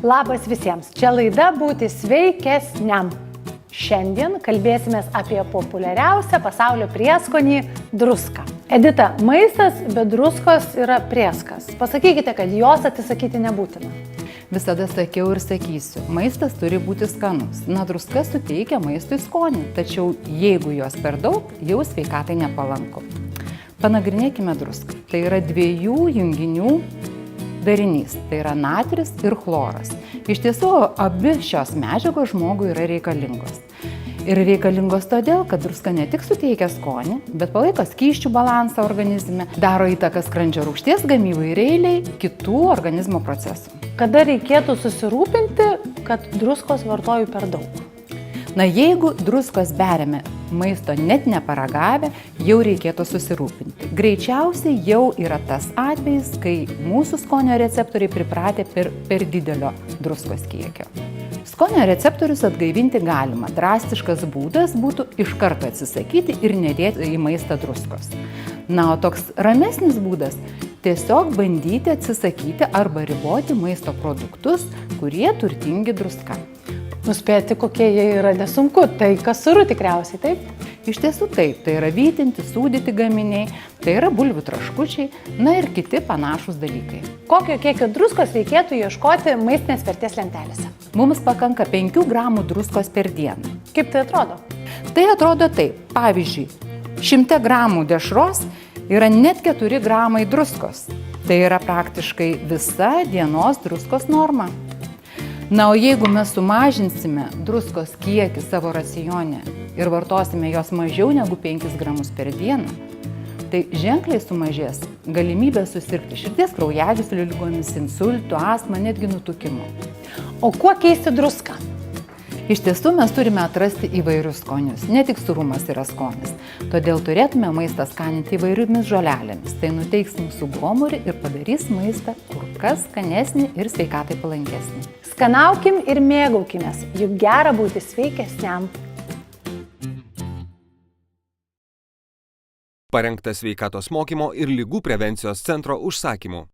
Labas visiems, čia laida Būti sveikesniam. Šiandien kalbėsimės apie populiariausią pasaulio prieskonį – druską. Edita, maistas be druskos yra prieskas. Pasakykite, kad jos atsisakyti nebūtina. Visada sakiau ir sakysiu, maistas turi būti skanus. Druska suteikia maistui skonį, tačiau jeigu jos per daug, jau sveikatai nepalanku. Panagrinėkime druską. Tai yra dviejų junginių darinys, tai yra natris ir chloras. Iš tiesų, abi šios medžiagos žmogui yra reikalingos. Ir reikalingos todėl, kad druska ne tik suteikia skonį, bet palaiko skysčių balansą organizme, daro įtaką skrandžio rūgšties gamybai ir eilei kitų organizmo procesų. Kada reikėtų susirūpinti, kad druskos vartoju per daug? Jeigu druskos beriame maisto net neparagavę, jau reikėtų susirūpinti. Greičiausiai jau yra tas atvejis, kai mūsų skonio receptoriai pripratę per didelio druskos kiekio. Skonio receptorius atgaivinti galima. Drastiškas būdas būtų iš karto atsisakyti ir nedėti į maistą druskos. O toks ramesnis būdas – tiesiog bandyti atsisakyti arba riboti maisto produktus, kurie turtingi druska. Nuspėti, kokie jie yra, nesunku. Tai kasūrų tikriausiai, taip? Iš tiesų taip, tai yra vytinti, sūdyti gaminiai, tai yra bulvių traškučiai, ir kiti panašūs dalykai. Kokio kiekio druskos reikėtų ieškoti maistinės vertės lentelėse? Mums pakanka 5 gramų druskos per dieną. Kaip tai atrodo? Tai atrodo taip. Pavyzdžiui, 100 gramų dešros yra net 4 gramai druskos. Tai yra praktiškai visa dienos druskos norma. O jeigu mes sumažinsime druskos kiekį savo racione ir vartosime jos mažiau negu 5 gramus per dieną, tai ženkliai sumažės galimybė susirgti širdies kraujagyslių ligomis, insultu, astma, netgi nutukimu. O kuo keisti druską? Iš tiesų mes turime atrasti įvairius skonius, ne tik surumas yra skonis. Todėl turėtume maistą skaninti įvairiomis žolelėmis. Tai nuteiks mūsų gomurį ir padarys maistą kur kas skanesnį ir sveikatai palankesnį. Skanaukim ir mėgaukimės, juk gera būti sveikesniam. Parengtas Sveikatos mokymo ir ligų prevencijos centro užsakymu.